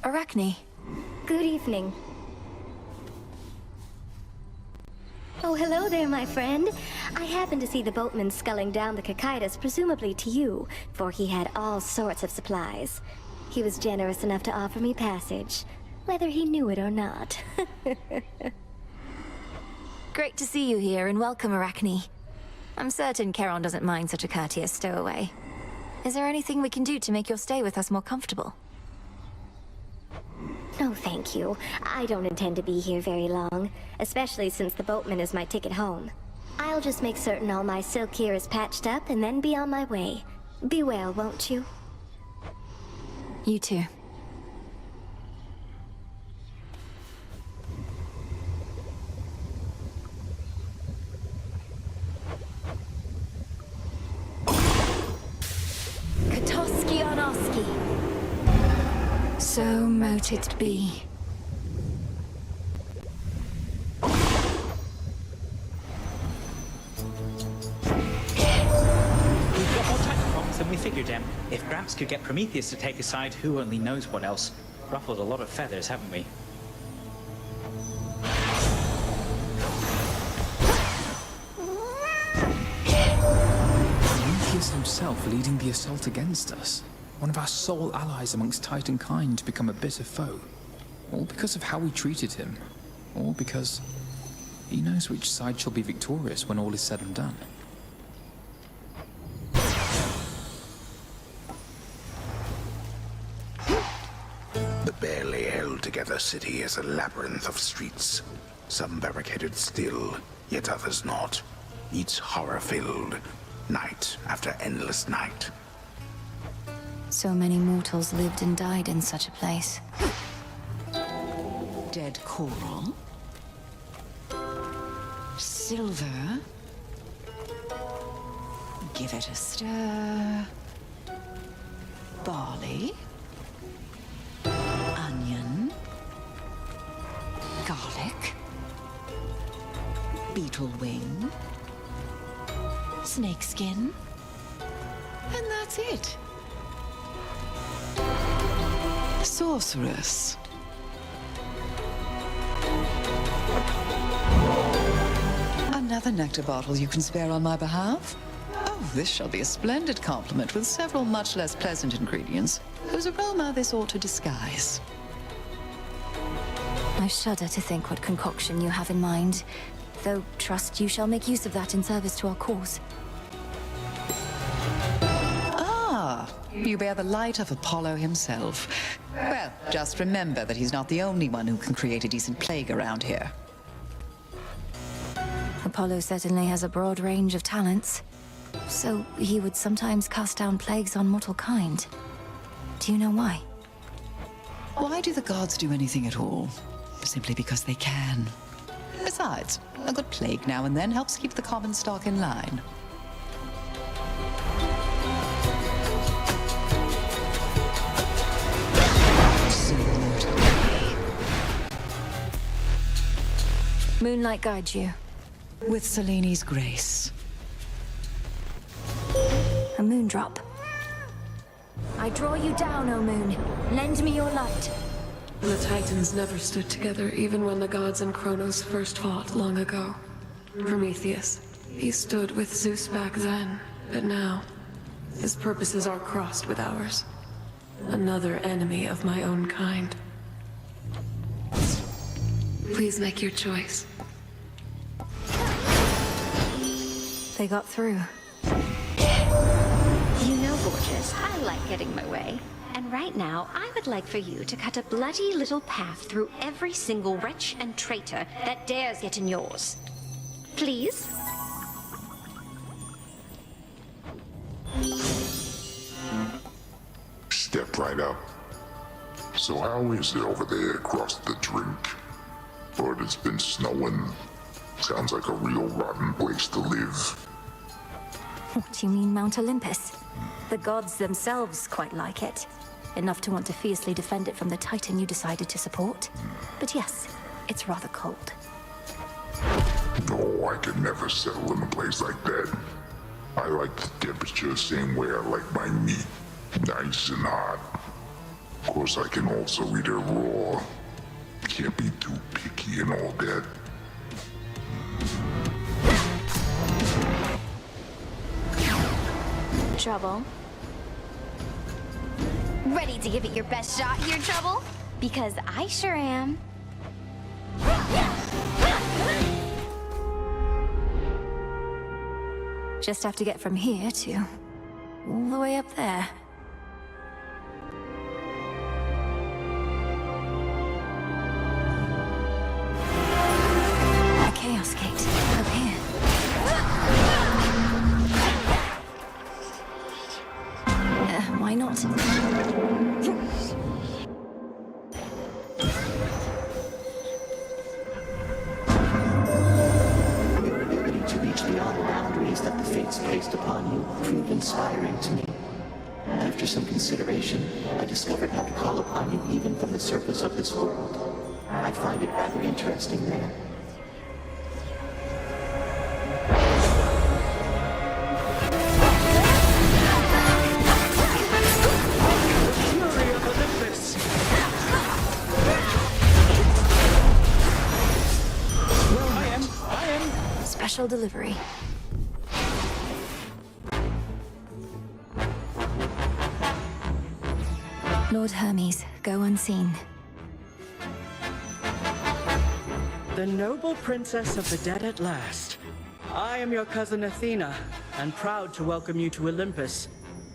Arachne. Good evening. Oh, hello there, my friend. I happened to see the boatman sculling down the Cicadas, presumably to you, for he had all sorts of supplies. He was generous enough to offer me passage, whether he knew it or not. Great to see you here, and welcome, Arachne. I'm certain Charon doesn't mind such a courteous stowaway. Is there anything we can do to make your stay with us more comfortable? No, thank you. I don't intend to be here very long, especially since the boatman is my ticket home. I'll just make certain all my silk here is patched up and then be on my way. Be well, won't you? You too. Katoski Onoski. So mote it be. We've got more titan problems than we figured, Em. If Gramps could get Prometheus to take his side, who only knows what else? Ruffled a lot of feathers, haven't we? Prometheus himself leading the assault against us. One of our sole allies amongst Titan kind to become a bitter foe. All because of how we treated him. All because he knows which side shall be victorious when all is said and done. The barely held together city is a labyrinth of streets. Some barricaded still, yet others not. Each horror-filled, night after endless night. So many mortals lived and died in such a place. Dead coral. Silver. Give it a stir. Barley. Onion. Garlic. Beetle wing. Snakeskin. And that's it. Sorceress. Another nectar bottle you can spare on my behalf? Oh, this shall be a splendid compliment with several much less pleasant ingredients, whose aroma this ought to disguise. I shudder to think what concoction you have in mind, though trust you shall make use of that in service to our cause. Ah, you bear the light of Apollo himself. Well, just remember that he's not the only one who can create a decent plague around here. Apollo certainly has a broad range of talents, so he would sometimes cast down plagues on mortal kind. Do you know why? Why do the gods do anything at all? Simply because they can. Besides, a good plague now and then helps keep the common stock in line. Moonlight guides you. With Selene's grace. A moondrop. I draw you down, O moon. Lend me your light. The Titans never stood together, even when the gods and Kronos first fought long ago. Prometheus, he stood with Zeus back then, but now, his purposes are crossed with ours. Another enemy of my own kind. Please make your choice. They got through. You know, Gorgeous, I like getting my way. And right now, I would like for you to cut a bloody little path through every single wretch and traitor that dares get in yours. Please? Step right up. So how is it over there across the drink? But it's been snowing. Sounds like a real rotten place to live. What do you mean, Mount Olympus? The gods themselves quite like it. Enough to want to fiercely defend it from the Titan you decided to support. But yes, it's rather cold. No, I could never settle in a place like that. I like the temperature same way I like my meat. Nice and hot. Of course, I can also eat it raw. Can't be too picky and all that. Trouble? Ready to give it your best shot here, Trouble? Because I sure am. Just have to get from here to all the way up there. A chaos gate up here. Why not? Your ability to reach beyond the boundaries that the fates placed upon you proved inspiring to me. After some consideration, I discovered how to call upon you even from the surface of this world. I find it rather interesting there. Fury of Olympus! Well, I am. Special delivery. Lord Hermes, go unseen. The noble princess of the dead at last. I am your cousin Athena, and proud to welcome you to Olympus.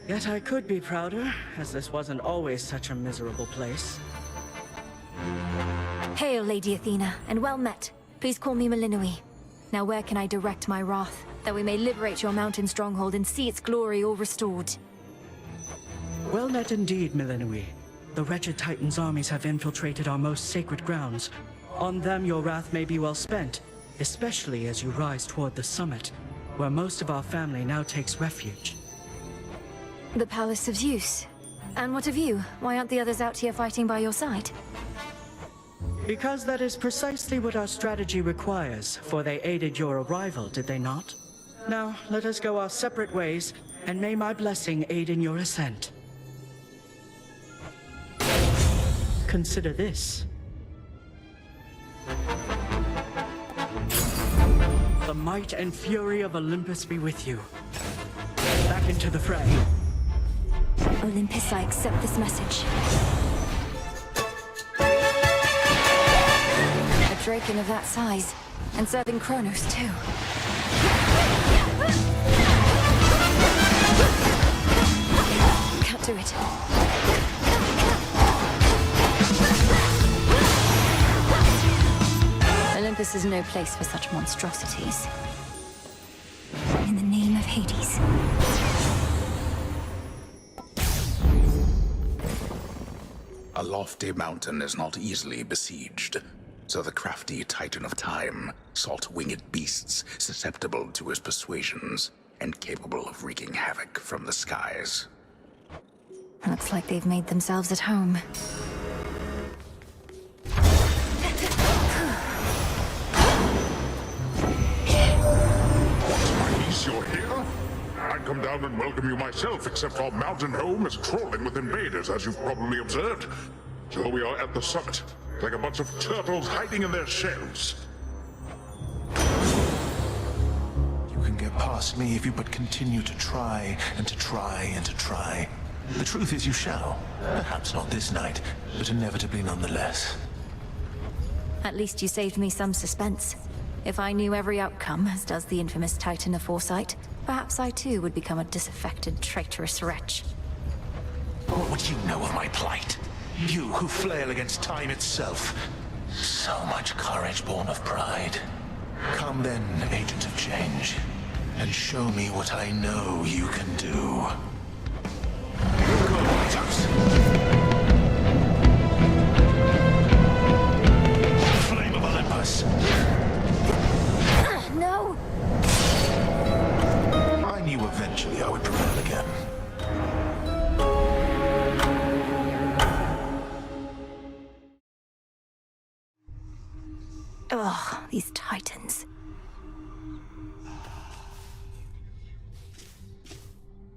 Yet I could be prouder, as this wasn't always such a miserable place. Hail, Lady Athena, and well met. Please call me Melinoi. Now where can I direct my wrath, that we may liberate your mountain stronghold and see its glory all restored? Well met indeed, Melinoi. The wretched Titan's armies have infiltrated our most sacred grounds. On them your wrath may be well spent, especially as you rise toward the summit, where most of our family now takes refuge. The Palace of Zeus. And what of you? Why aren't the others out here fighting by your side? Because that is precisely what our strategy requires, for they aided your arrival, did they not? Now, let us go our separate ways, and may my blessing aid in your ascent. Consider this. The might and fury of Olympus be with you. Back into the fray. Olympus, I accept this message. A Draken of that size, and serving Kronos too. Can't do it. Olympus is no place for such monstrosities. In the name of Hades. A lofty mountain is not easily besieged, so the crafty Titan of Time sought winged beasts susceptible to his persuasions and capable of wreaking havoc from the skies. Looks like they've made themselves at home. You're here? I'd come down and welcome you myself, except our mountain home is crawling with invaders, as you've probably observed. So we are at the summit, like a bunch of turtles hiding in their shells. You can get past me if you but continue to try, and to try, and to try. The truth is you shall. Perhaps not this night, but inevitably nonetheless. At least you saved me some suspense. If I knew every outcome, as does the infamous Titan of Foresight, perhaps I too would become a disaffected, traitorous wretch. What would you know of my plight? You who flail against time itself. So much courage born of pride. Come then, agent of change, and show me what I know you can do. Go, Prometheus! Flame of Olympus! No! I knew eventually I would prevail again. Ugh, these Titans.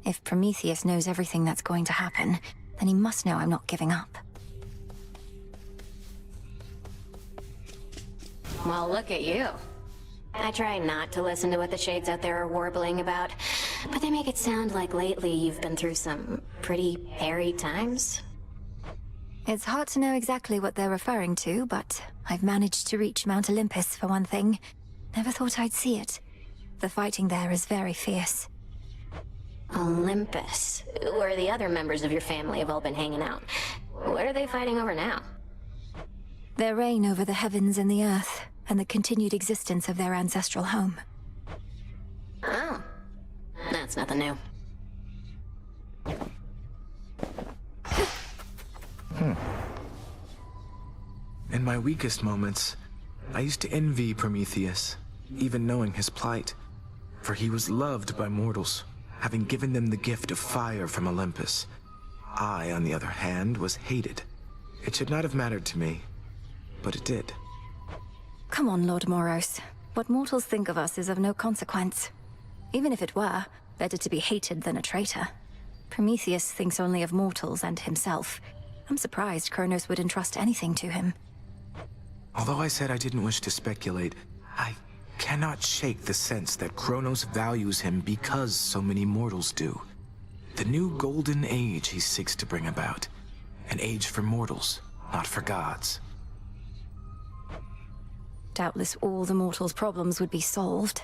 If Prometheus knows everything that's going to happen, then he must know I'm not giving up. Well, look at you. I try not to listen to what the shades out there are warbling about, but they make it sound like lately you've been through some pretty hairy times. It's hard to know exactly what they're referring to, but I've managed to reach Mount Olympus for one thing. Never thought I'd see it. The fighting there is very fierce. Olympus? Where the other members of your family have all been hanging out. What are they fighting over now? Their reign over the heavens and the earth, and the continued existence of their ancestral home. Oh. That's nothing new. In my weakest moments, I used to envy Prometheus, even knowing his plight. For he was loved by mortals, having given them the gift of fire from Olympus. I, on the other hand, was hated. It should not have mattered to me, but it did. Come on, Lord Moros. What mortals think of us is of no consequence. Even if it were, better to be hated than a traitor. Prometheus thinks only of mortals and himself. I'm surprised Kronos would entrust anything to him. Although I said I didn't wish to speculate, I cannot shake the sense that Kronos values him because so many mortals do. The new golden age he seeks to bring about. An age for mortals, not for gods. Doubtless all the mortals' problems would be solved.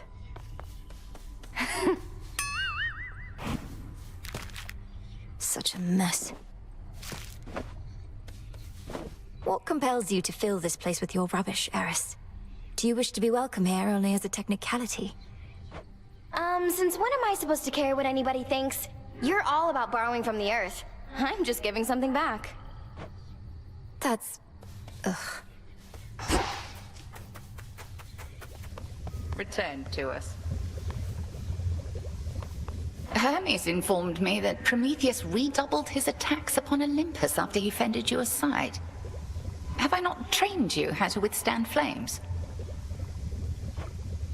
Such a mess. What compels you to fill this place with your rubbish, Eris? Do you wish to be welcome here only as a technicality? Since when am I supposed to care what anybody thinks? You're all about borrowing from the Earth. I'm just giving something back. That's... ugh. Return to us. Hermes informed me that Prometheus redoubled his attacks upon Olympus after he fended you aside. Have I not trained you how to withstand flames?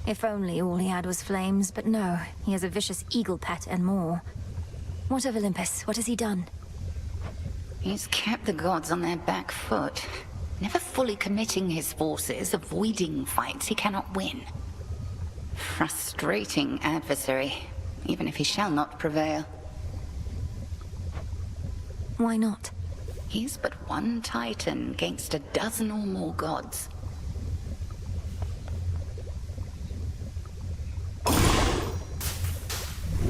If only all he had was flames, but no, he has a vicious eagle pet and more. What of Olympus? What has he done? He's kept the gods on their back foot, never fully committing his forces, avoiding fights he cannot win. Frustrating adversary, even if he shall not prevail. Why not? He's but one titan against a dozen or more gods.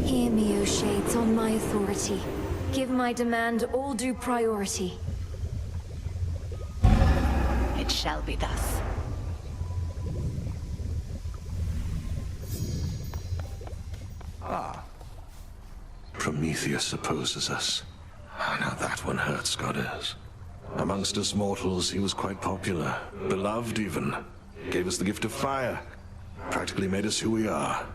Hear me, O Shades, on my authority. Give my demand all due priority. It shall be thus. Prometheus opposes us. Now that one hurts, goddess. Amongst us mortals, he was quite popular. Beloved, even. Gave us the gift of fire. Practically made us who we are.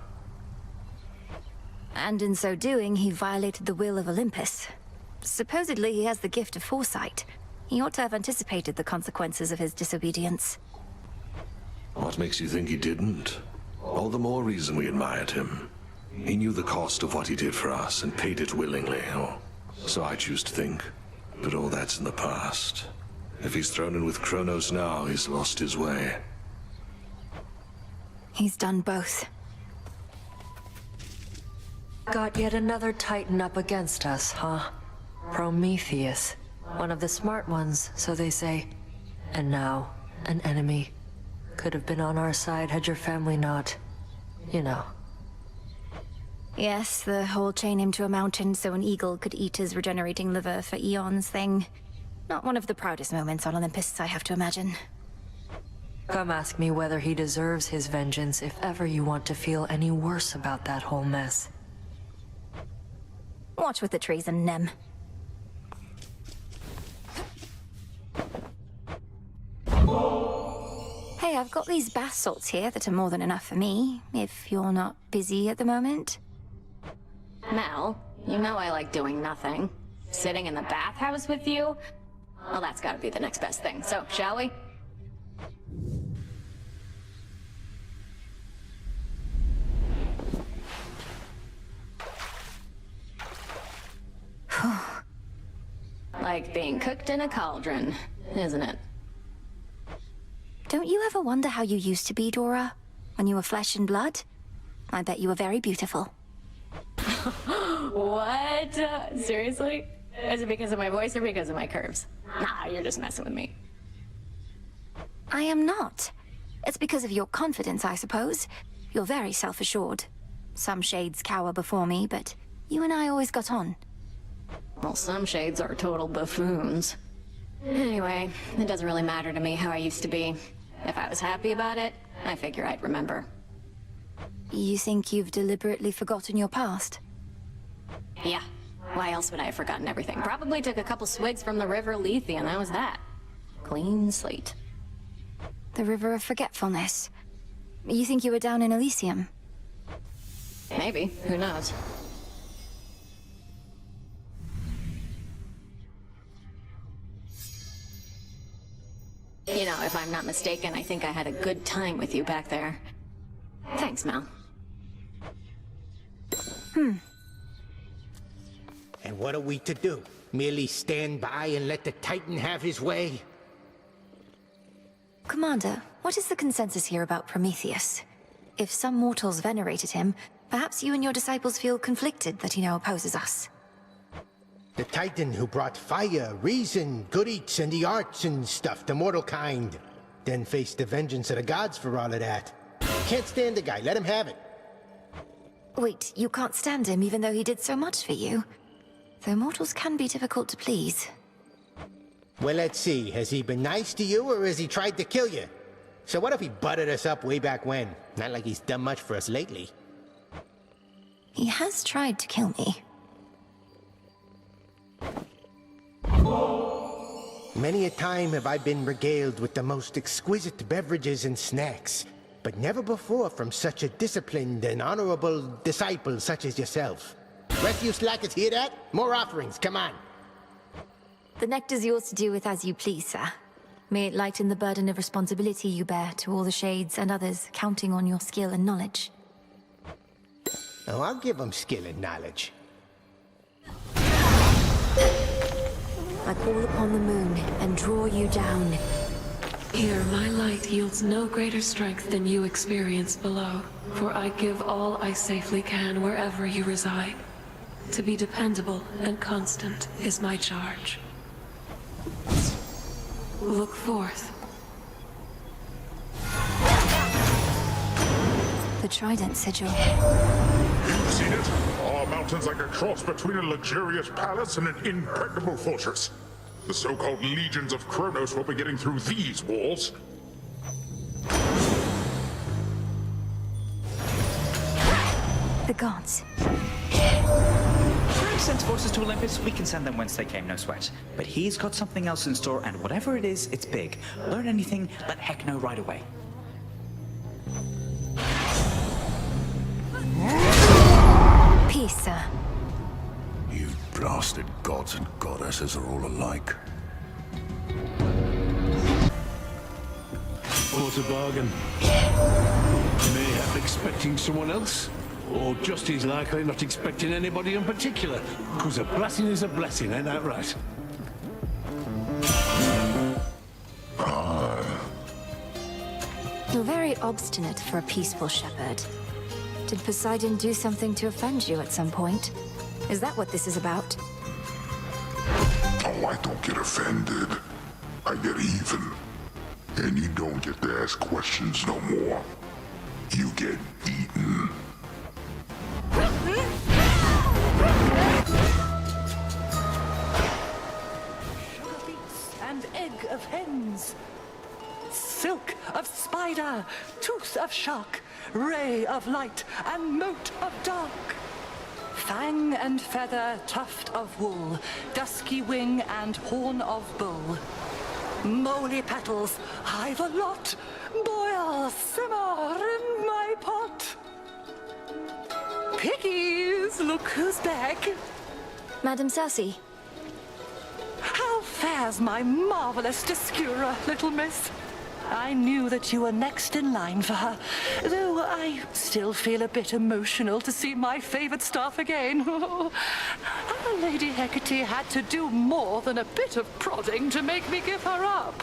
And in so doing, he violated the will of Olympus. Supposedly, he has the gift of foresight. He ought to have anticipated the consequences of his disobedience. What makes you think he didn't? All the more reason we admired him. He knew the cost of what he did for us and paid it willingly, or so I choose to think. But all that's in the past. If he's thrown in with Kronos now, he's lost his way. He's done both. Got yet another Titan up against us, huh? Prometheus. One of the smart ones, so they say. And now, an enemy. Could have been on our side had your family not... you know. Yes, the whole chain him to a mountain so an eagle could eat his regenerating liver for eons thing. Not one of the proudest moments on Olympus, I have to imagine. Come ask me whether he deserves his vengeance if ever you want to feel any worse about that whole mess. Watch with the treason, Nem. Hey, I've got these bath salts here that are more than enough for me, if you're not busy at the moment. Mel, you know I like doing nothing. Sitting in the bathhouse with you? Well, that's gotta be the next best thing. So, shall we? Like being cooked in a cauldron, isn't it? Don't you ever wonder how you used to be, Dora? When you were flesh and blood? I bet you were very beautiful. What? Seriously? Is it because of my voice or because of my curves? Nah, you're just messing with me. I am not. It's because of your confidence, I suppose. You're very self-assured. Some shades cower before me, but you and I always got on. Well, some shades are total buffoons. Anyway, it doesn't really matter to me how I used to be. If I was happy about it, I figure I'd remember. You think you've deliberately forgotten your past? Yeah. Why else would I have forgotten everything? Probably took a couple swigs from the River Lethe and that was that. Clean slate. The River of Forgetfulness. You think you were down in Elysium? Maybe. Who knows? You know, if I'm not mistaken, I think I had a good time with you back there. Thanks, Mel. And what are we to do? Merely stand by and let the Titan have his way? Commander, what is the consensus here about Prometheus? If some mortals venerated him, perhaps you and your disciples feel conflicted that he now opposes us. The Titan who brought fire, reason, good eats, and the arts and stuff to mortal kind. Then faced the vengeance of the gods for all of that. Can't stand the guy, let him have it. Wait, you can't stand him even though he did so much for you? Though mortals can be difficult to please. Well, let's see. Has he been nice to you, or has he tried to kill you? So what if he butted us up way back when? Not like he's done much for us lately. He has tried to kill me. Many a time have I been regaled with the most exquisite beverages and snacks, but never before from such a disciplined and honorable disciple such as yourself. Rest of you slackers hear that? More offerings, come on. The nectar's yours to do with as you please, sir. May it lighten the burden of responsibility you bear to all the shades and others counting on your skill and knowledge. Oh, I'll give them skill and knowledge. I call upon the moon and draw you down. Here, my light yields no greater strength than you experience below, for I give all I safely can wherever you reside. To be dependable and constant is my charge. Look forth. The trident sigil. You've seen it? Our mountain's like a cross between a luxurious palace and an impregnable fortress. The so-called legions of Kronos will be getting through these walls. The gods. Frank sends forces to Olympus, we can send them whence they came, no sweat. But he's got something else in store, and whatever it is, it's big. Learn anything, let Heck know right away. Peace, sir. You blasted gods and goddesses are all alike. What a bargain. Mayhap expecting someone else, or just as likely not expecting anybody in particular. Because a blessing is a blessing, ain't that right? You're very obstinate for a peaceful shepherd. Did Poseidon do something to offend you at some point? Is that what this is about? Oh, I don't get offended. I get even. And you don't get to ask questions no more. You get eaten. Sugar beets and egg of hens. Silk of spider, tooth of shark, ray of light, and mote of dark. Fang and feather, tuft of wool, dusky wing and horn of bull. Moly petals, I've a lot, boil, simmer in my pot. Piggies, look who's back. Madam Cersei. How fares my marvelous Discura, little miss? I knew that you were next in line for her, though I still feel a bit emotional to see my favorite staff again. Lady Hecate had to do more than a bit of prodding to make me give her up.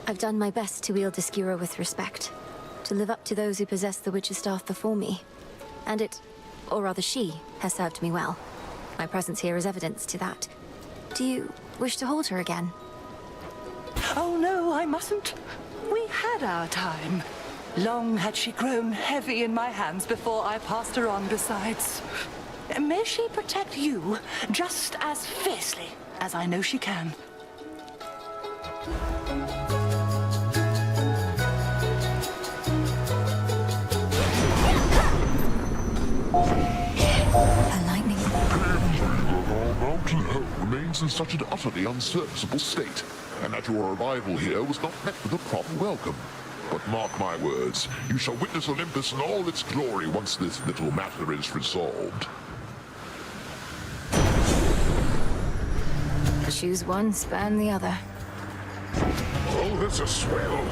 I've done my best to wield the skewer with respect, to live up to those who possess the Witch's Staff before me. And it, or rather she, has served me well. My presence here is evidence to that. Do you wish to hold her again? Oh no, I mustn't. We had our time. Long had she grown heavy in my hands before I passed her on besides. May she protect you just as fiercely as I know she can. Mountain Home remains in such an utterly unserviceable state, and that your arrival here was not met with a proper welcome. But mark my words, you shall witness Olympus in all its glory once this little matter is resolved. Choose one, spurn the other. Oh, that's a swell.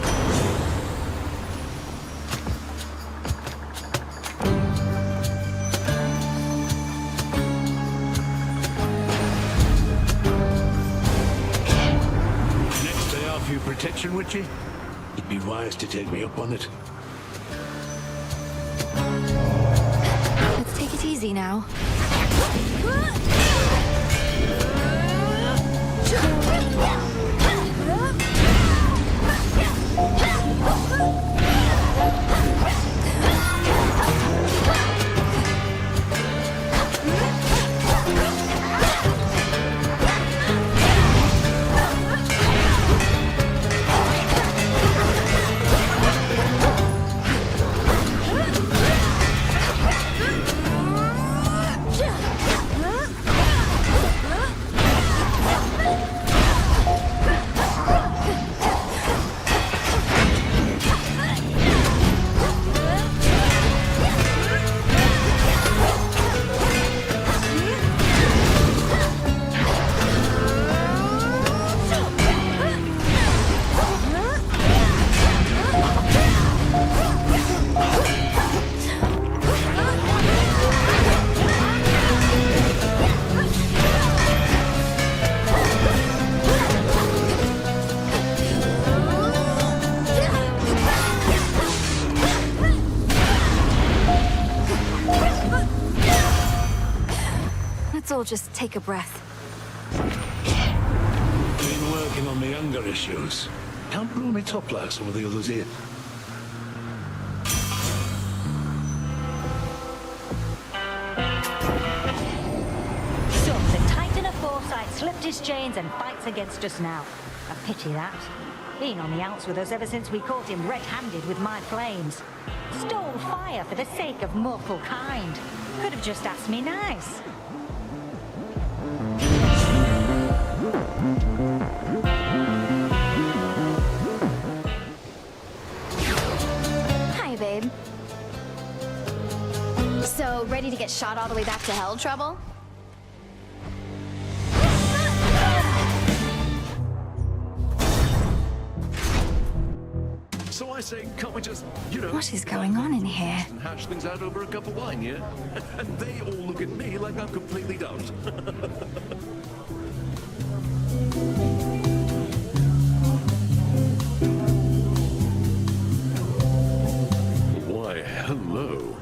Protection, would you? You'd be wise to take me up on it. Let's take it easy now. Just take a breath. Been working on the anger issues. Can't brew me top like some of the others here. So, the Titan of Foresight slipped his chains and fights against us now. A pity that. Been on the outs with us ever since we caught him red-handed with my flames. Stole fire for the sake of mortal kind. Could have just asked me nice. Hi, babe. So, ready to get shot all the way back to hell, Trouble? So I say, can't we just, you know... What is going on in here? ...and hash things out over a cup of wine, yeah? And they all look at me like I'm completely dumped. Why, hello.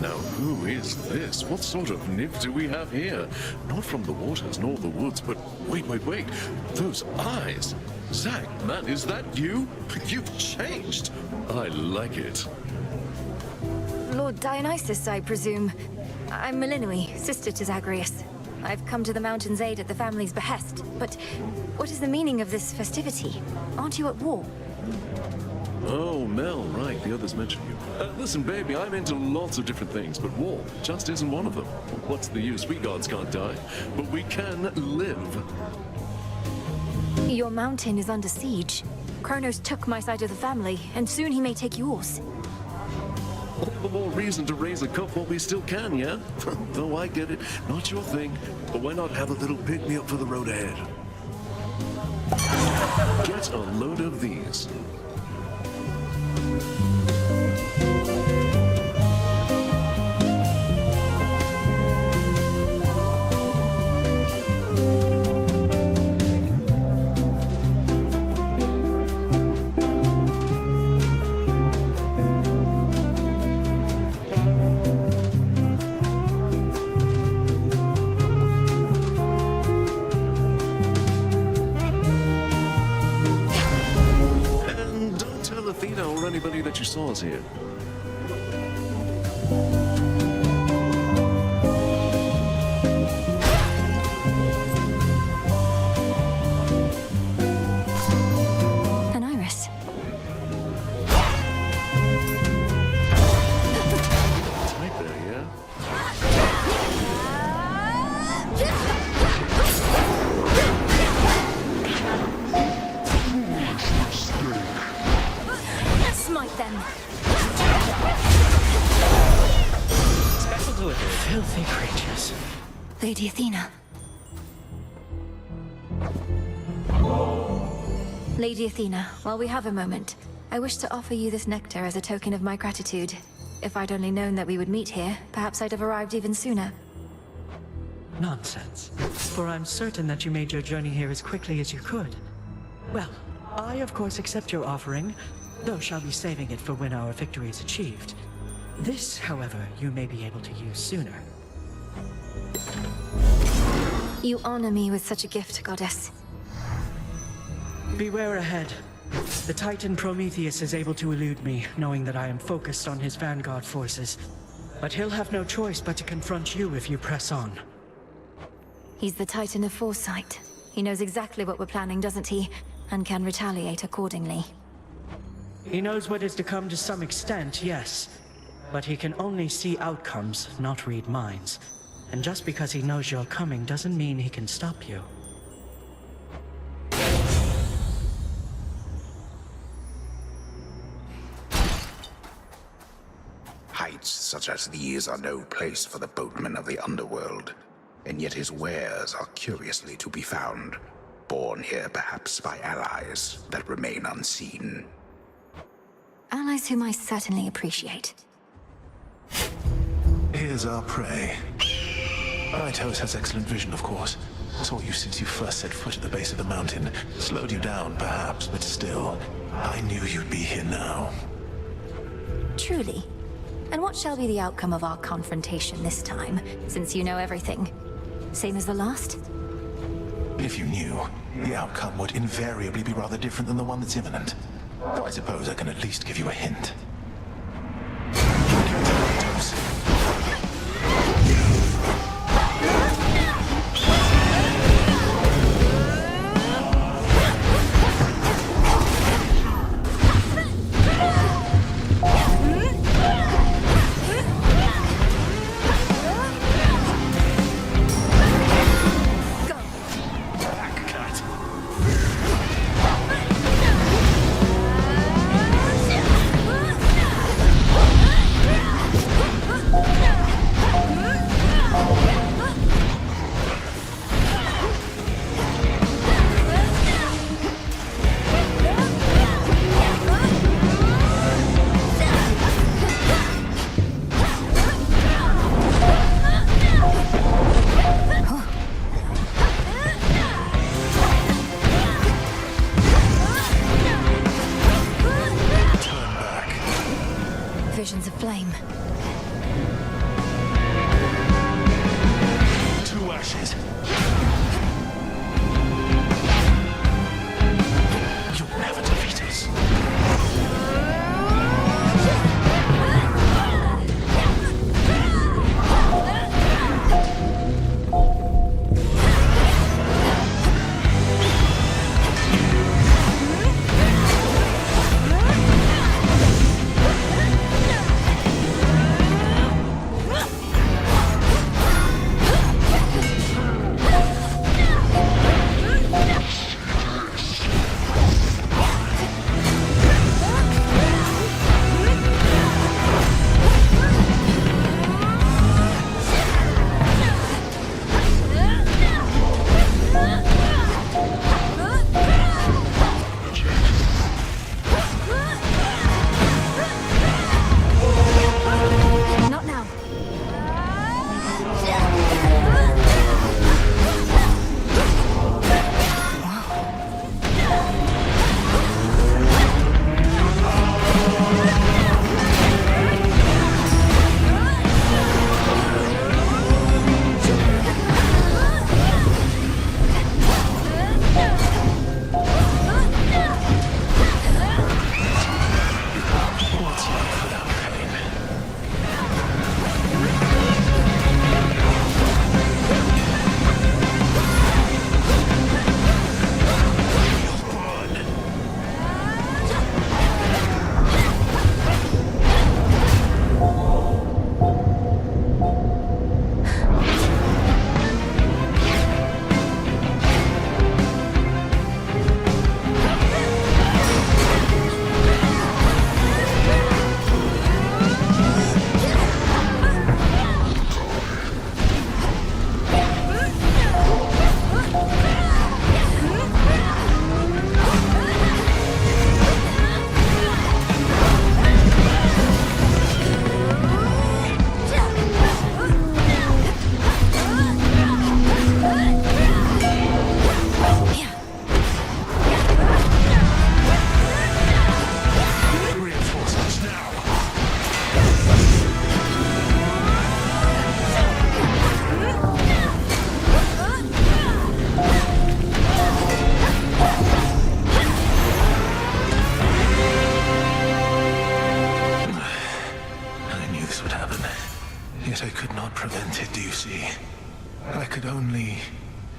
Now, who is this? What sort of nymph do we have here? Not from the waters nor the woods, but wait. Those eyes! Zack, man, is that you? You've changed. I like it. Lord Dionysus, I presume. I'm Melinoi, sister to Zagreus. I've come to the mountain's aid at the family's behest. But what is the meaning of this festivity? Aren't you at war? Oh, Mel, right. The others mentioned you. Listen, baby, I'm into lots of different things, but war just isn't one of them. What's the use? We gods can't die, but we can live. Your mountain is under siege. Kronos took my side of the family, and soon he may take yours. All the more reason to raise a cup while we still can, yeah? Though I get it, not your thing, but why not have a little pick-me-up for the road ahead? Get a load of these. crossroads here. An iris. Tight there, yeah? Smite them. Special delivery. Filthy creatures. Lady Athena. Lady Athena, while we have a moment, I wish to offer you this nectar as a token of my gratitude. If I'd only known that we would meet here, perhaps I'd have arrived even sooner. Nonsense. For I'm certain that you made your journey here as quickly as you could. Well, I of course accept your offering, though shall be saving it for when our victory is achieved. This, however, you may be able to use sooner. You honor me with such a gift, goddess. Beware ahead. The Titan Prometheus is able to elude me, knowing that I am focused on his vanguard forces. But he'll have no choice but to confront you if you press on. He's the Titan of Foresight. He knows exactly what we're planning, doesn't he? And can retaliate accordingly. He knows what is to come to some extent, yes. But he can only see outcomes, not read minds. And just because he knows you're coming doesn't mean he can stop you. Heights such as these are no place for the boatmen of the underworld, and yet his wares are curiously to be found, born here perhaps by allies that remain unseen. Allies whom I certainly appreciate. Here's our prey. Rytos has excellent vision, of course. Saw you since you first set foot at the base of the mountain. Slowed you down, perhaps, but still. I knew you'd be here now. Truly. And what shall be the outcome of our confrontation this time, since you know everything? Same as the last? If you knew, the outcome would invariably be rather different than the one that's imminent. Though I suppose I can at least give you a hint.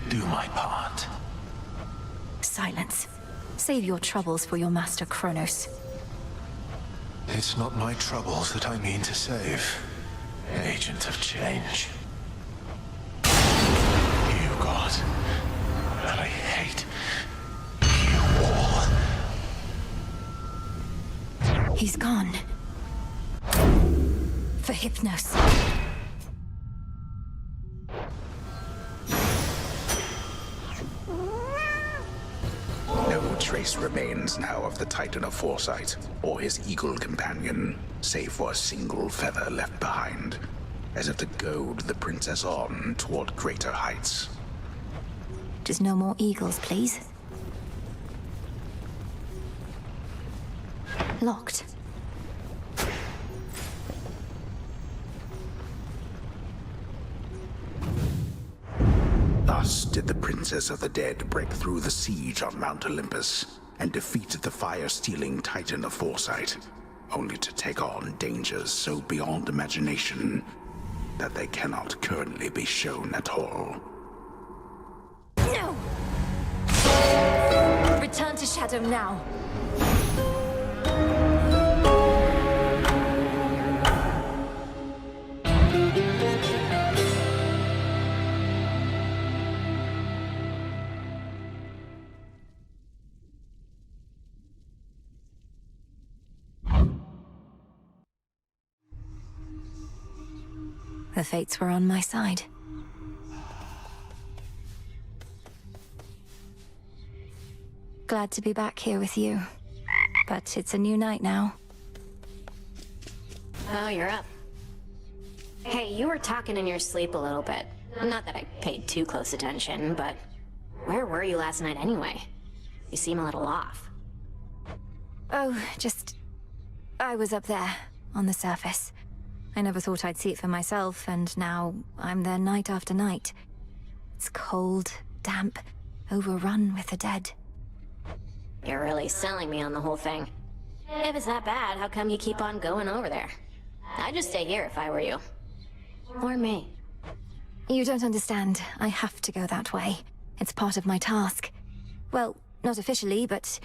do my part. Silence. Save your troubles for your master Kronos. It's not my troubles that I mean to save, Agent of Change. You, God, that I hate. You all. He's gone. For Hypnos. No trace remains now of the Titan of Foresight, or his eagle companion, save for a single feather left behind, as if to goad the princess on toward greater heights. Just no more eagles, please. Locked. Thus did the Princess of the Dead break through the siege on Mount Olympus and defeat the fire-stealing Titan of Foresight, only to take on dangers so beyond imagination that they cannot currently be shown at all. No! Return to Shadow now. The fates were on my side. Glad to be back here with you. But it's a new night now. Oh, you're up. Hey, you were talking in your sleep a little bit. Not that I paid too close attention, but where were you last night anyway? You seem a little off. Oh, I was up there, on the surface. I never thought I'd see it for myself, and now I'm there night after night. It's cold, damp, overrun with the dead. You're really selling me on the whole thing. If it's that bad, how come you keep on going over there? I'd just stay here if I were you. Or me. You don't understand. I have to go that way. It's part of my task. Well, not officially, but...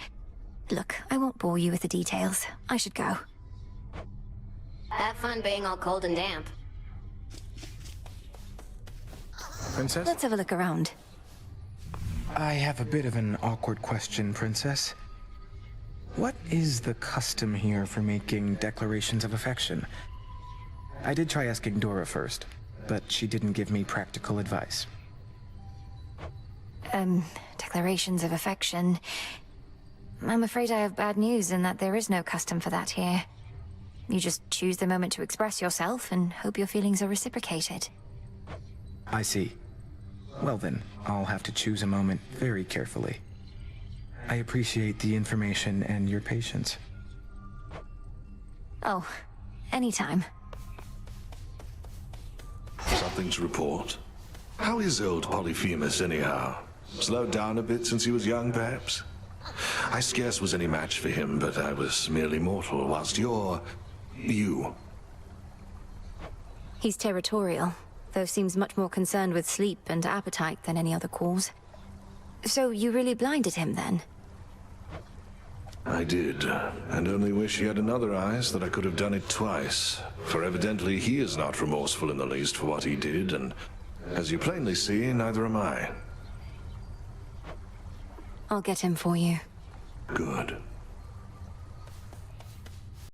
Look, I won't bore you with the details. I should go. Have fun being all cold and damp. Princess? Let's have a look around. I have a bit of an awkward question, Princess. What is the custom here for making declarations of affection? I did try asking Dora first, but she didn't give me practical advice. Declarations of affection... I'm afraid I have bad news in that there is no custom for that here. You just choose the moment to express yourself and hope your feelings are reciprocated. I see. Well then, I'll have to choose a moment very carefully. I appreciate the information and your patience. Oh, anytime. Something to report? How is old Polyphemus anyhow? Slowed down a bit since he was young, perhaps? I scarce was any match for him, but I was merely mortal, whilst you... He's territorial, though seems much more concerned with sleep and appetite than any other cause. So you really blinded him, then? I did, and only wish he had another eye so that I could have done it twice. For evidently he is not remorseful in the least for what he did, and as you plainly see, neither am I. I'll get him for you. Good.